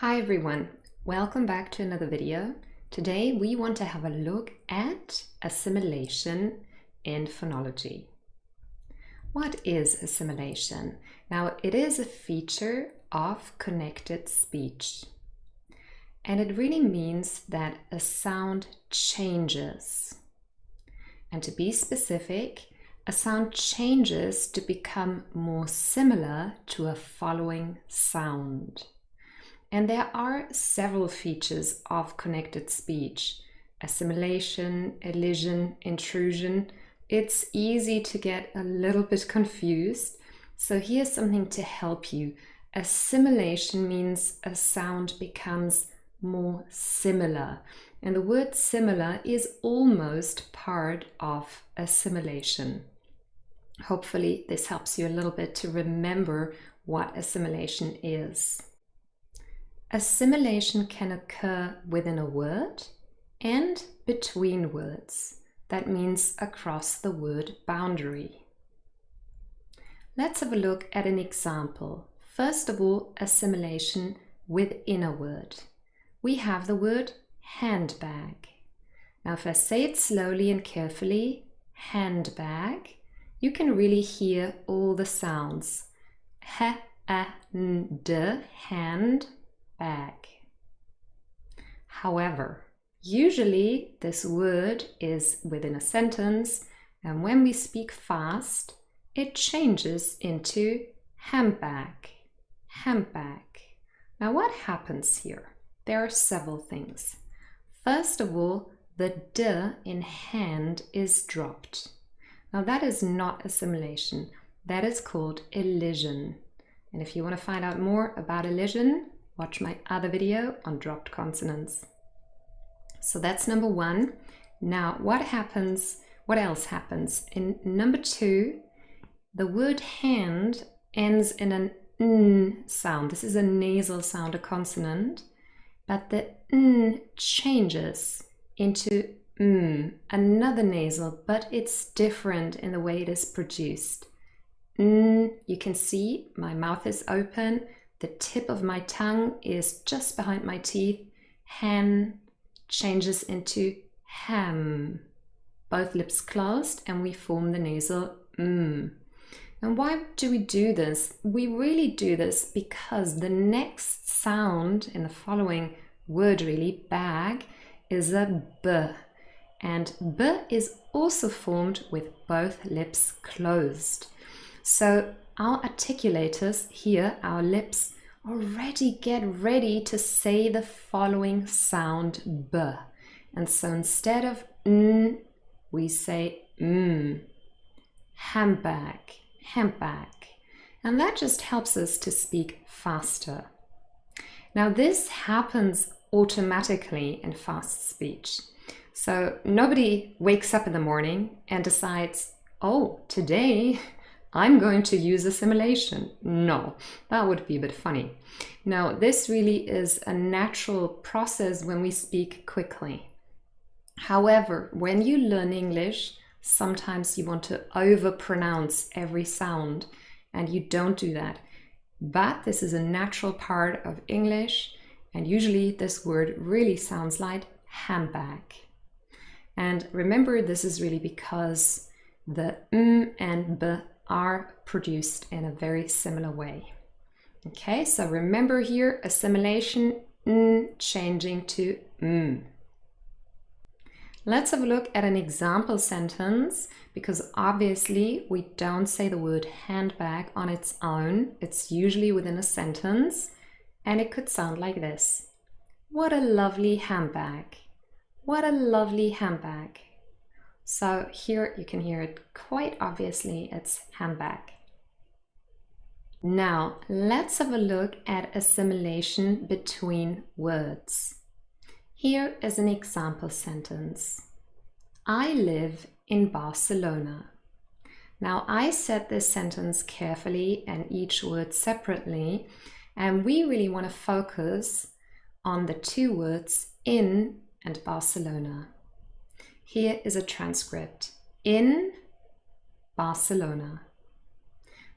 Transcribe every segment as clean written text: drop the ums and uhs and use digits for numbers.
Hi everyone, welcome back to another video. Today we want to have a look at assimilation in phonology. What is assimilation? Now, it is a feature of connected speech, and it really means that a sound changes. And to be specific, a sound changes to become more similar to a following sound. And there are several features of connected speech: assimilation, elision, intrusion. It's easy to get a little bit confused. So here's something to help you. Assimilation means a sound becomes more similar. And the word similar is almost part of assimilation. Hopefully this helps you a little bit to remember what assimilation is. Assimilation can occur within a word and between words. That means across the word boundary. Let's have a look at an example. First of all, assimilation within a word. We have the word handbag. Now, if I say it slowly and carefully, handbag, you can really hear all the sounds. H, A, N, D, hand, bag. However, usually this word is within a sentence, and when we speak fast, it changes into handbag, handbag. Now, what happens here? There are several things. First of all, the D in hand is dropped. Now, that is not assimilation. That is called elision. And if you want to find out more about elision, watch my other video on dropped consonants. So that's number one. Now, what else happens? In number two, the word hand ends in an N sound. This is a nasal sound, a consonant, but the N changes into another nasal, but it's different in the way it is produced. You can see my mouth is open. The tip of my tongue is just behind my teeth. Han changes into ham. Both lips closed, and we form the nasal And why do we do this? We really do this because the next sound in the following word, really, bag, is a B. And B is also formed with both lips closed. So our articulators here, our lips, already get ready to say the following sound B. And so instead of N, we say handbag, handbag. And that just helps us to speak faster. Now, this happens automatically in fast speech. So nobody wakes up in the morning and decides, oh, today I'm going to use assimilation. No, that would be a bit funny. No, this really is a natural process when we speak quickly. However, when you learn English, sometimes you want to overpronounce every sound, and you don't do that. But this is a natural part of English, and usually this word really sounds like handbag. And remember, this is really because the and B are produced in a very similar way. Okay, so remember here, assimilation, changing to Let's have a look at an example sentence, because obviously we don't say the word handbag on its own. It's usually within a sentence, and it could sound like this. What a lovely handbag. What a lovely handbag. So here you can hear it quite obviously, it's handbag. Now let's have a look at assimilation between words. Here is an example sentence. I live in Barcelona. Now, I said this sentence carefully and each word separately, and we really want to focus on the two words in and Barcelona. Here is a transcript. In Barcelona.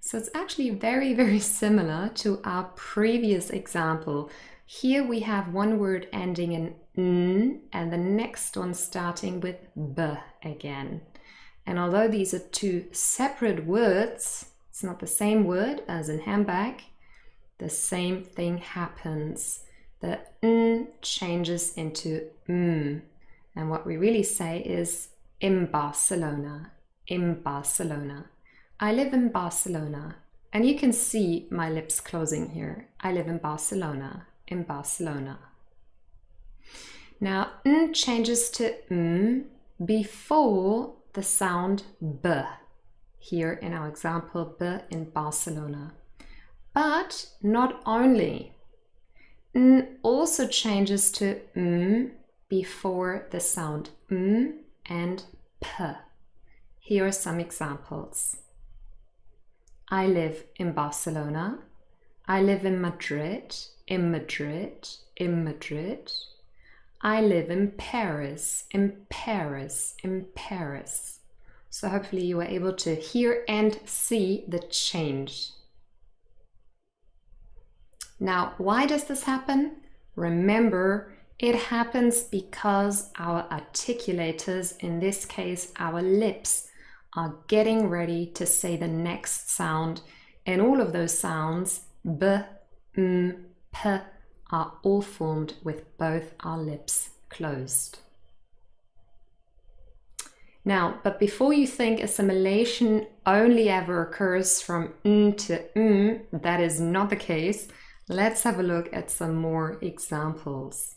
So it's actually very, very similar to our previous example. Here we have one word ending in n and the next one starting with b again. And although these are two separate words, it's not the same word as in handbag, the same thing happens. The n changes into m. And what we really say is in Barcelona, in Barcelona. I live in Barcelona. And you can see my lips closing here. I live in Barcelona, in Barcelona. Now, n changes to m before the sound b. Here in our example, b in Barcelona. But not only. N also changes to m before the sound m and p. Here are some examples. I live in Barcelona. I live in Madrid, in Madrid, in Madrid. I live in Paris, in Paris, in Paris. So hopefully you were able to hear and see the change. Now, why does this happen? Remember, it happens because our articulators, in this case our lips, are getting ready to say the next sound, and all of those sounds, b, m, p, are all formed with both our lips closed. Now, but before you think assimilation only ever occurs from n to m, that is not the case. Let's have a look at some more examples.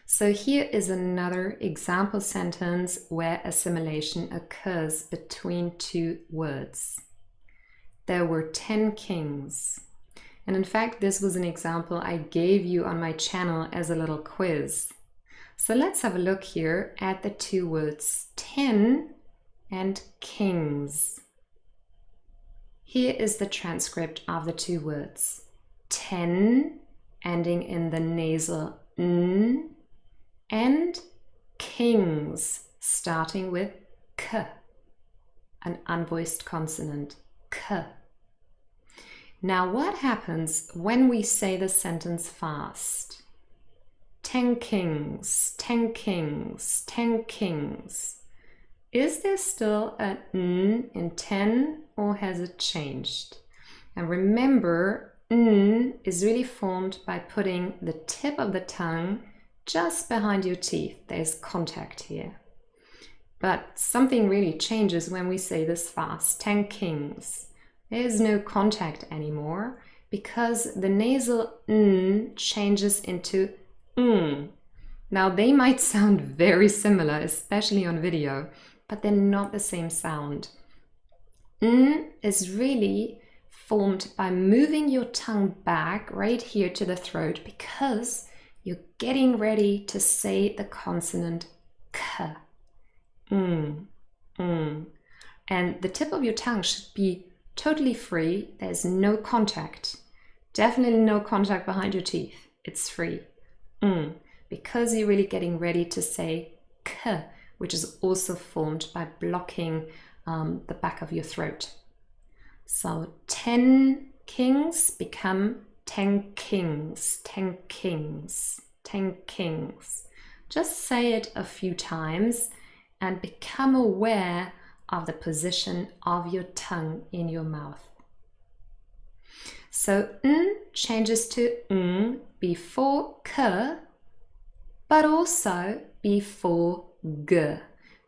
So here is another example sentence where assimilation occurs between two words. There were 10 kings. And in fact, this was an example I gave you on my channel as a little quiz. So let's have a look here at the two words 10 and kings. Here is the transcript of the two words. 10 ending in the nasal n, and kings starting with k, an unvoiced consonant, k. Now what happens when we say the sentence fast? 10 kings, 10 kings, 10 kings. Is there still an n in 10 or has it changed? And remember, n is really formed by putting the tip of the tongue just behind your teeth. There's contact here. But something really changes when we say this fast, 10 kings. There's no contact anymore because the nasal n changes into ng. Now they might sound very similar, especially on video, but they're not the same sound. N is really formed by moving your tongue back right here to the throat because you're getting ready to say the consonant k. And the tip of your tongue should be totally free. There's no contact. Definitely no contact behind your teeth. It's free. Because you're really getting ready to say k, which is also formed by blocking the back of your throat. So 10 kings become 10 kings, 10 kings, 10 kings. Just say it a few times and become aware of the position of your tongue in your mouth. So n changes to ng before k, but also before g,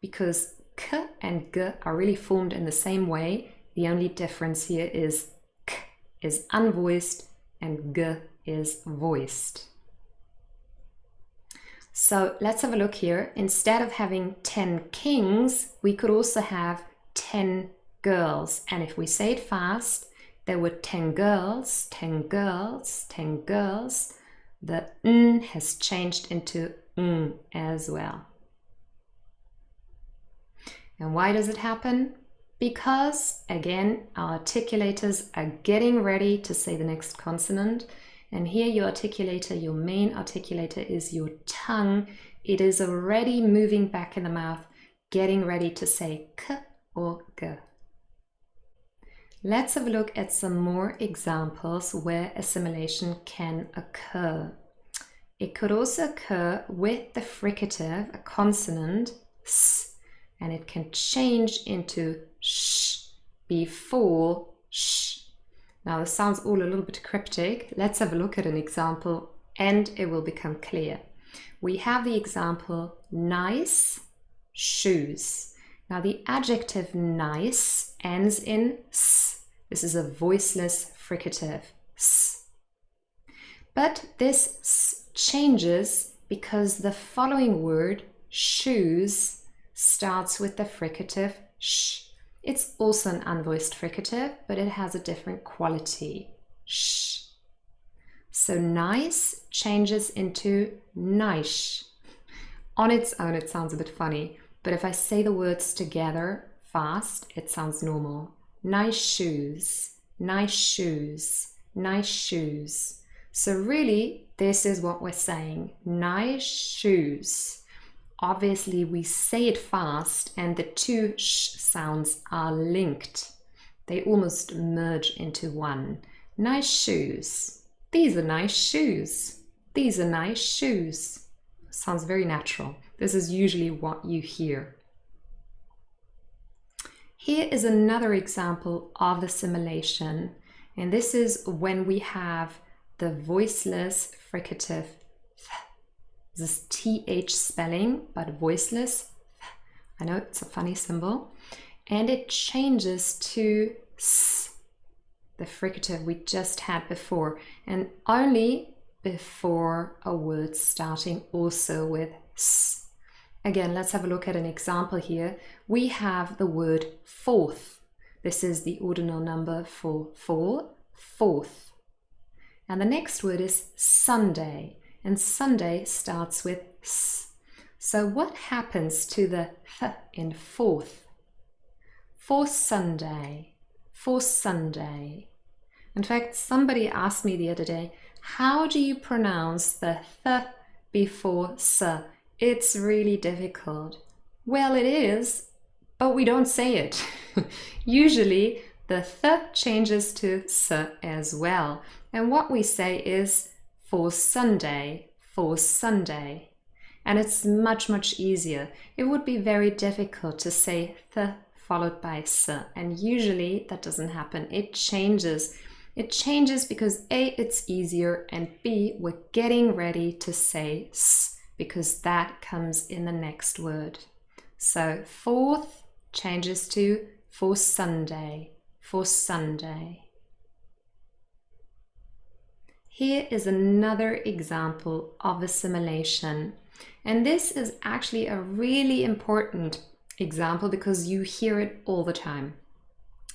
because k and g are really formed in the same way. The only difference here is k is unvoiced and g is voiced. So let's have a look here. Instead of having 10 kings, we could also have 10 girls. And if we say it fast, there were 10 girls, 10 girls, 10 girls. The n has changed into ng as well. And why does it happen? Because, again, our articulators are getting ready to say the next consonant. And here your articulator, your main articulator is your tongue. It is already moving back in the mouth, getting ready to say k or g. Let's have a look at some more examples where assimilation can occur. It could also occur with the fricative, a consonant, s, and it can change into sh before sh. Now this sounds all a little bit cryptic. Let's have a look at an example and it will become clear. We have the example nice shoes. Now the adjective nice ends in s. This is a voiceless fricative, s. But this s changes because the following word, shoes, starts with the fricative sh. It's also an unvoiced fricative, but it has a different quality, sh. So nice changes into nice. On its own, it sounds a bit funny, but if I say the words together fast, it sounds normal. Nice shoes, nice shoes, nice shoes. So really, this is what we're saying, nice shoes. Obviously, we say it fast and the two sh sounds are linked. They almost merge into one. Nice shoes. These are nice shoes. These are nice shoes. Sounds very natural. This is usually what you hear. Here is another example of assimilation. And this is when we have the voiceless fricative this TH spelling, but voiceless. I know it's a funny symbol. And it changes to s, the fricative we just had before, and only before a word starting also with s. Again, let's have a look at an example here. We have the word fourth. This is the ordinal number for fall, fourth. And the next word is Sunday. And Sunday starts with s. So what happens to the th in fourth? For Sunday, for Sunday. In fact, somebody asked me the other day, how do you pronounce the th before s? It's really difficult. Well, it is, but we don't say it. Usually the th changes to s as well. And what we say is for Sunday, for Sunday. And it's much, much easier. It would be very difficult to say th followed by s, and usually that doesn't happen. It changes. It changes because A, it's easier, and B, we're getting ready to say s, because that comes in the next word. So fourth changes to for Sunday, for Sunday. Here is another example of assimilation. And this is actually a really important example because you hear it all the time.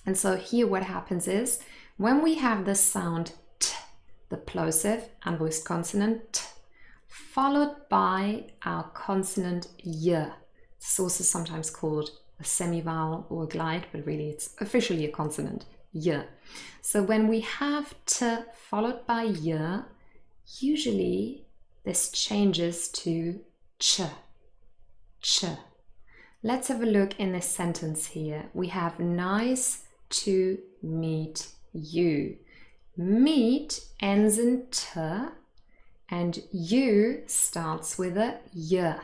And so here what happens is when we have the sound t, the plosive, unvoiced consonant t, followed by our consonant y. It's also sometimes called a semivowel or a glide, but really it's officially a consonant, y. So when we have t followed by y, usually this changes to ch, ch. Let's have a look in this sentence here. We have nice to meet you. Meet ends in t and you starts with a y.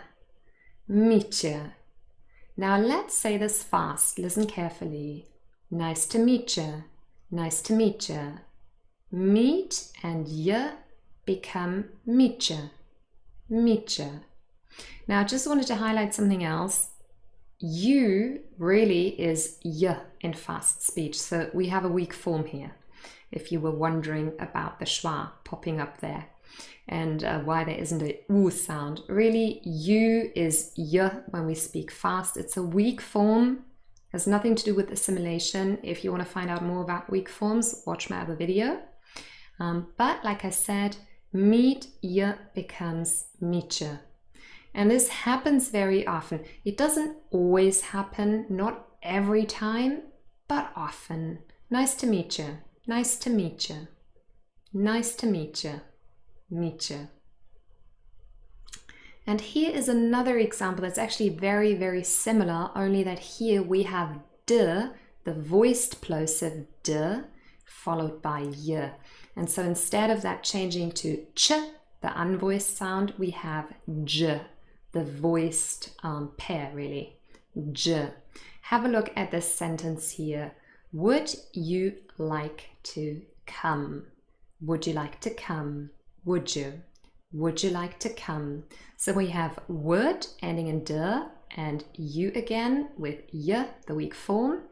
Meet you. Now let's say this fast. Listen carefully. Nice to meet you. Nice to meet you. Meet and y become meet you. Meet you. Now I just wanted to highlight something else. You really is y in fast speech. So we have a weak form here. If you were wondering about the schwa popping up there and why there isn't a u sound. Really, you is y when we speak fast. It's a weak form. Has nothing to do with assimilation. If you want to find out more about weak forms, watch my other video. But like I said, meet y becomes meet you. And this happens very often. It doesn't always happen, not every time, but often. Nice to meet you. Nice to meet you. Nice to meet you. Meet you. And here is another example that's actually very, very similar, only that here we have d, the voiced plosive d, followed by y. And so instead of that changing to ch, the unvoiced sound, we have j, the voiced pair really. J. Have a look at this sentence here. Would you like to come? Would you like to come? Would you? Would you like to come? So we have would ending in d and you again with y, the weak form.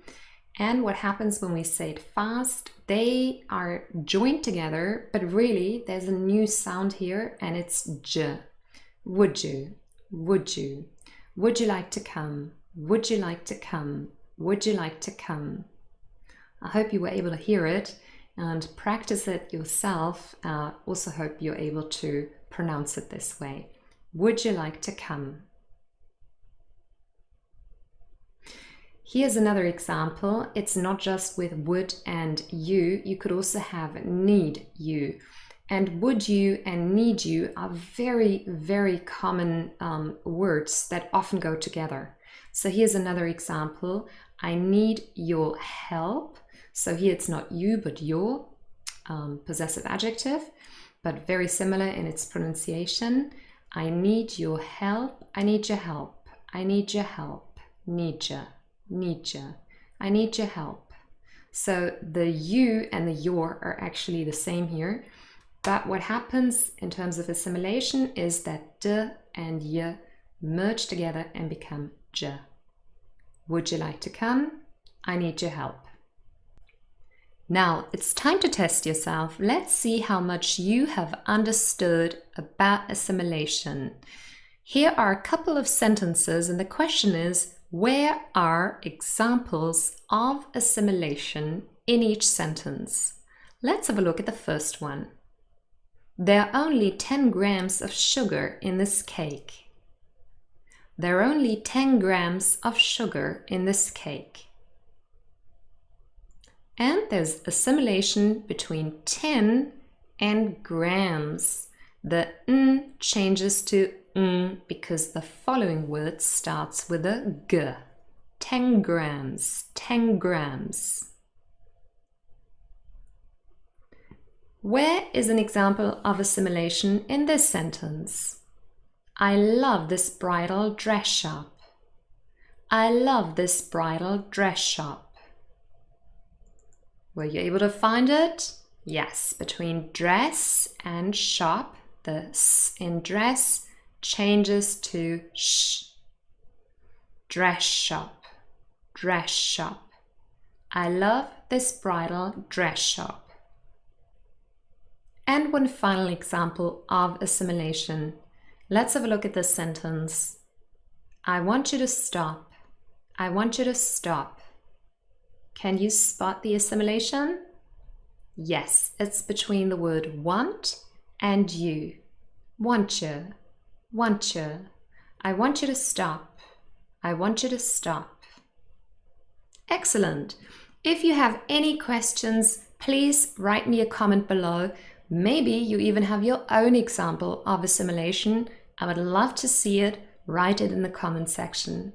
And what happens when we say it fast, they are joined together, but really there's a new sound here and it's j. Would you? Would you? Would you like to come? Would you like to come? Would you like to come? I hope you were able to hear it and practice it yourself. Also hope you're able to pronounce it this way. Would you like to come? Here's another example. It's not just with would and you. You could also have need you. And would you and need you are very, very common words that often go together. So here's another example. I need your help. So here it's not you, but your, possessive adjective, but very similar in its pronunciation. I need your help. I need your help. I need your help. Need ya. Need ya. I need your help. So the you and the your are actually the same here. But what happens in terms of assimilation is that d and y merge together and become j. Would you like to come? I need your help. Now it's time to test yourself. Let's see how much you have understood about assimilation. Here are a couple of sentences and the question is, where are examples of assimilation in each sentence? Let's have a look at the first one. There are only 10 grams of sugar in this cake. There are only 10 grams of sugar in this cake. And there's assimilation between 10 and grams. The n changes to n because the following word starts with a g. 10 grams, 10 grams. Where is an example of assimilation in this sentence? I love this bridal dress shop. I love this bridal dress shop. Were you able to find it? Yes, between dress and shop, the s in dress changes to sh. Dress shop, dress shop. I love this bridal dress shop. And one final example of assimilation. Let's have a look at this sentence. I want you to stop. I want you to stop. Can you spot the assimilation? Yes, it's between the word want and you. Want you. Want you. I want you to stop. I want you to stop. Excellent. If you have any questions, please write me a comment below. Maybe you even have your own example of assimilation. I would love to see it. Write it in the comment section.